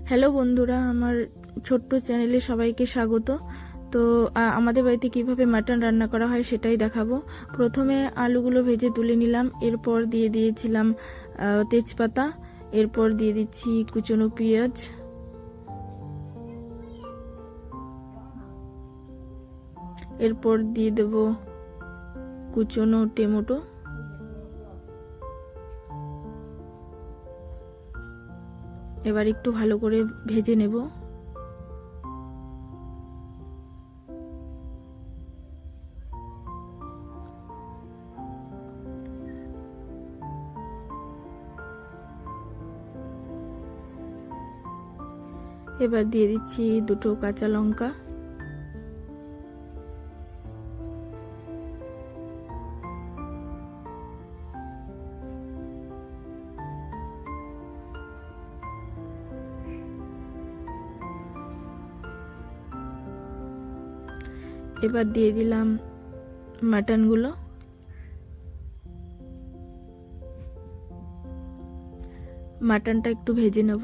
Hello বন্ধুরা, আমার ছোট্ট চ্যানেলে সবাইকে স্বাগত। তো আমাদের বাড়িতে কিভাবে মাটন রান্না করা হয় সেটাই দেখাবো। প্রথমে আলুগুলো ভেজে তুলে নিলাম, এরপর দিয়ে দিয়েছিলাম তেজপাতা, এরপর দিয়ে দিচ্ছি কুচনো পেঁয়াজ, এরপর দিয়ে দেব কুচনো টমেটো, এবার একটু ভালো করে ভেজে নেব। এবার দিয়ে দিচ্ছি দুটো কাঁচা লঙ্কা, এবার দিয়ে দিলাম মাটনগুলো, মাটনটা একটু ভেজে নেব।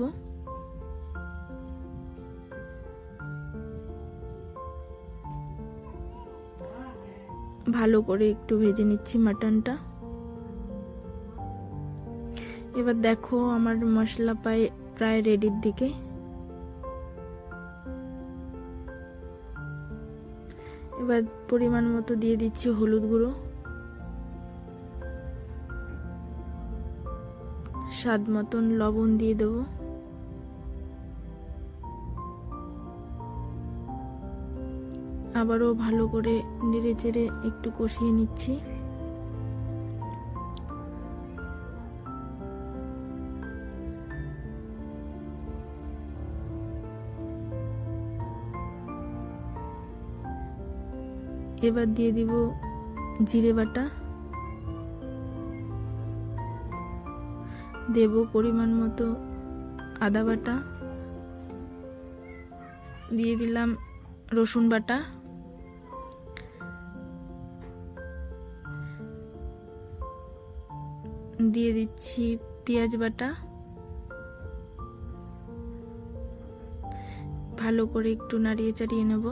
ভালো করে একটু ভেজে নিচ্ছি মাটনটা। এবার দেখো আমার মশলা প্রায় রেডির দিকে। এবার পরিমাণ মতো দিয়ে দিচ্ছি হলুদ গুঁড়ো, স্বাদ মতন লবণ দিয়ে দেবো, আবারও ভালো করে নেড়ে চেড়ে একটু কষিয়ে নিচ্ছি। এবার দিয়ে দিব জিরে বাটা, দেব পরিমাণ মতো আদা বাটা, দিয়ে দিলাম রসুন বাটা, দিয়ে দিচ্ছি পেঁয়াজ বাটা। ভালো করে একটু নাড়িয়ে চাড়িয়ে নেব।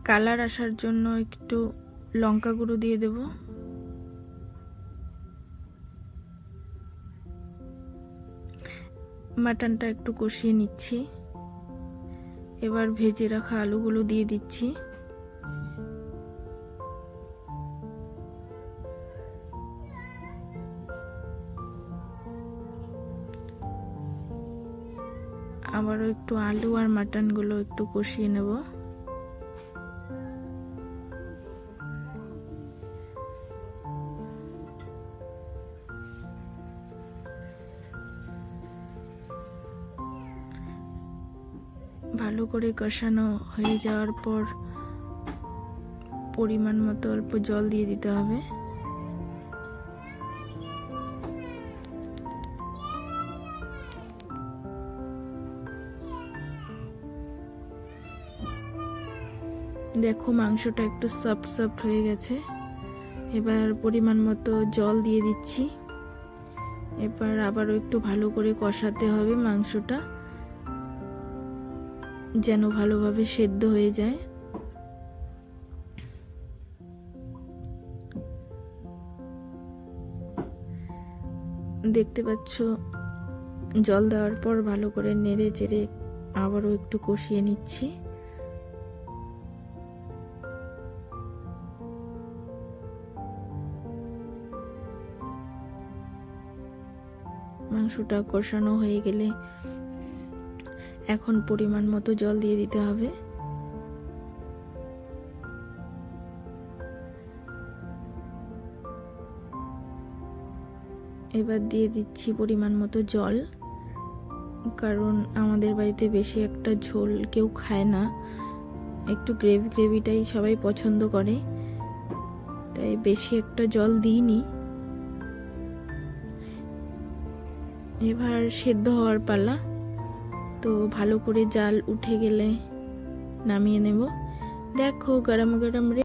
কালার আসার জন্য একটু লঙ্কা গুঁড়ো দিয়ে দেব। মাটনটা একটু কষিয়ে নিচ্ছি। এবার ভেজে রাখা আলুগুলো দিয়ে দিচ্ছি। আবারও একটু আলু আর মাটনগুলো একটু কষিয়ে নেব। ভালো করে কষানো হয়ে যাওয়ার পর পরিমাণ মতো অল্প জল দিয়ে দিতে হবে। দেখো মাংসটা একটু সফট হয়ে গেছে। এবার পরিমাণ মতো জল দিয়ে দিচ্ছি। এবার আবারও একটু ভালো করে কষাতে হবে মাংসটা, যেন ভালোভাবে সেদ্ধ হয়ে যায়। দেখতে পাচ্ছ জল দেওয়ার পর ভালো করে নেড়ে চেড়ে আবারও একটু কষিয়ে নিচ্ছি। মাংসটা কষানো হয়ে গেলে এখন পরিমাণ মতো জল দিয়ে দিতে হবে। এবার দিয়ে দিচ্ছি পরিমাণ মতো জল, কারণ আমাদের বাড়িতে বেশি একটা ঝোল কেউ খায় না, একটু গ্রেভিটাই সবাই পছন্দ করে, তাই বেশি একটা জল দিইনি। এবার সেদ্ধ হওয়ার পালা। তো ভালো করে জাল উঠে গেলে নামিয়ে নেব। দেখো গরম গরম